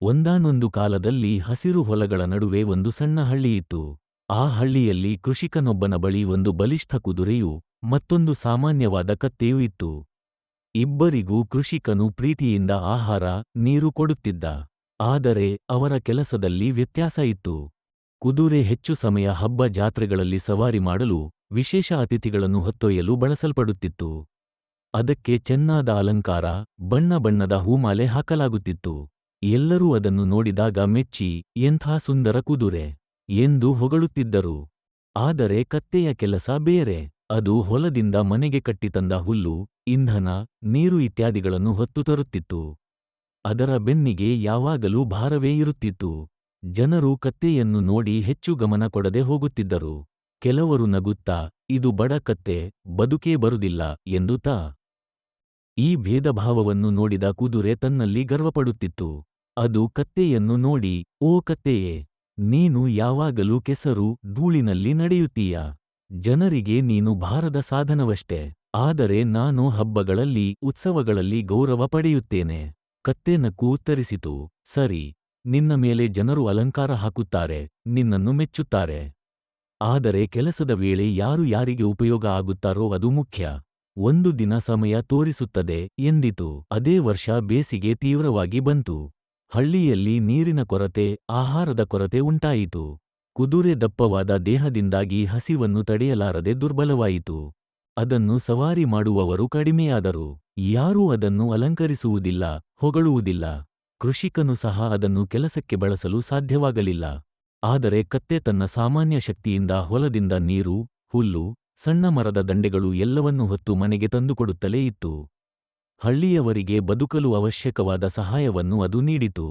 ಒಂದಾನೊಂದು ಕಾಲದಲ್ಲಿ ಹಸಿರು ಹೊಲಗಳ ನಡುವೆ ಒಂದು ಸಣ್ಣ ಹಳ್ಳಿಯಿತ್ತು. ಆ ಹಳ್ಳಿಯಲ್ಲಿ ಕೃಷಿಕನೊಬ್ಬನ ಬಳಿ ಒಂದು ಬಲಿಷ್ಠ ಕುದುರೆಯೂ ಮತ್ತೊಂದು ಸಾಮಾನ್ಯವಾದ ಕತ್ತೆಯೂ ಇತ್ತು. ಇಬ್ಬರಿಗೂ ಕೃಷಿಕನು ಪ್ರೀತಿಯಿಂದ ಆಹಾರ, ನೀರು ಕೊಡುತ್ತಿದ್ದ. ಆದರೆ ಅವರ ಕೆಲಸದಲ್ಲಿ ವ್ಯತ್ಯಾಸ ಇತ್ತು. ಕುದುರೆ ಹೆಚ್ಚು ಸಮಯ ಹಬ್ಬ ಜಾತ್ರೆಗಳಲ್ಲಿ ಸವಾರಿ ಮಾಡಲು, ವಿಶೇಷ ಅತಿಥಿಗಳನ್ನು ಹೊತ್ತೊಯ್ಯಲು ಬಳಸಲ್ಪಡುತ್ತಿತ್ತು. ಅದಕ್ಕೆ ಚೆನ್ನಾದ ಅಲಂಕಾರ, ಬಣ್ಣ ಬಣ್ಣದ ಹೂಮಾಲೆ ಹಾಕಲಾಗುತ್ತಿತ್ತು. ಎಲ್ಲರೂ ಅದನ್ನು ನೋಡಿದಾಗ ಮೆಚ್ಚಿ, ಎಂಥ ಸುಂದರ ಕುದುರೆ ಎಂದು ಹೊಗಳುತ್ತಿದ್ದರು. ಆದರೆ ಕತ್ತೆಯ ಕೆಲಸ ಬೇರೆ. ಅದು ಹೊಲದಿಂದ ಮನೆಗೆ ಕಟ್ಟಿತಂದ ಹುಲ್ಲು, ಇಂಧನ, ನೀರು ಇತ್ಯಾದಿಗಳನ್ನು ಹೊತ್ತು ತರುತ್ತಿತ್ತು. ಅದರ ಬೆನ್ನಿಗೆ ಯಾವಾಗಲೂ ಭಾರವೇ ಇರುತ್ತಿತ್ತು. ಜನರು ಕತ್ತೆಯನ್ನು ನೋಡಿ ಹೆಚ್ಚು ಗಮನ ಕೊಡದೆ ಹೋಗುತ್ತಿದ್ದರು. ಕೆಲವರು ನಗುತ್ತಾ, ಇದು ಬಡ ಕತ್ತೆ, ಬದುಕೇ ಬರುದಿಲ್ಲ ಎಂದು ಈ ಭೇದಭಾವವನ್ನು ನೋಡಿದ ಕುದುರೆ ತನ್ನಲ್ಲಿ ಗರ್ವಪಡುತ್ತಿತ್ತು. ಅದು ಕತ್ತೆಯನ್ನು ನೋಡಿ, ಓ ಕತ್ತೆಯೇ, ನೀನು ಯಾವಾಗಲೂ ಕೆಸರು, ಧೂಳಿನಲ್ಲಿ ನಡೆಯುತ್ತೀಯ. ಜನರಿಗೆ ನೀನು ಭಾರದ ಸಾಧನವಷ್ಟೆ. ಆದರೆ ನಾನು ಹಬ್ಬಗಳಲ್ಲಿ, ಉತ್ಸವಗಳಲ್ಲಿ ಗೌರವ ಪಡೆಯುತ್ತೇನೆ. ಕತ್ತೆ ನಕ್ಕು ಉತ್ತರಿಸಿತು, ಸರಿ, ನಿನ್ನ ಮೇಲೆ ಜನರು ಅಲಂಕಾರ ಹಾಕುತ್ತಾರೆ, ನಿನ್ನನ್ನು ಮೆಚ್ಚುತ್ತಾರೆ. ಆದರೆ ಕೆಲಸದ ವೇಳೆ ಯಾರು ಯಾರಿಗೆ ಉಪಯೋಗ ಆಗುತ್ತಾರೋ ಅದು ಮುಖ್ಯ. ಒಂದು ದಿನ ಸಮಯ ತೋರಿಸುತ್ತದೆ ಎಂದಿತು. ಅದೇ ವರ್ಷ ಬೇಸಿಗೆ ತೀವ್ರವಾಗಿ ಬಂತು. ಹಳ್ಳಿಯಲ್ಲಿ ನೀರಿನ ಕೊರತೆ, ಆಹಾರದ ಕೊರತೆ ಉಂಟಾಯಿತು. ಕುದುರೆ ದಪ್ಪವಾದ ದೇಹದಿಂದಾಗಿ ಹಸಿವನ್ನು ತಡೆಯಲಾರದೆ ದುರ್ಬಲವಾಯಿತು. ಅದನ್ನು ಸವಾರಿ ಮಾಡುವವರು ಕಡಿಮೆಯಾದರು. ಯಾರೂ ಅದನ್ನು ಅಲಂಕರಿಸುವುದಿಲ್ಲ, ಹೊಗಳುವುದಿಲ್ಲ. ಕೃಷಿಕನು ಸಹ ಅದನ್ನು ಕೆಲಸಕ್ಕೆ ಬಳಸಲು ಸಾಧ್ಯವಾಗಲಿಲ್ಲ. ಆದರೆ ಕತ್ತೆ ತನ್ನ ಸಾಮಾನ್ಯ ಶಕ್ತಿಯಿಂದ ಹೊಲದಿಂದ ನೀರು, ಹುಲ್ಲು, ಸಣ್ಣ ಮರದ ದಂಡೆಗಳು ಎಲ್ಲವನ್ನೂ ಹೊತ್ತು ಮನೆಗೆ ತಂದುಕೊಡುತ್ತಲೇ ಇತ್ತು. ಹಳ್ಳಿಯವರಿಗೆ ಬದುಕಲು ಅವಶ್ಯಕವಾದ ಸಹಾಯವನ್ನು ಅದು ನೀಡಿತು.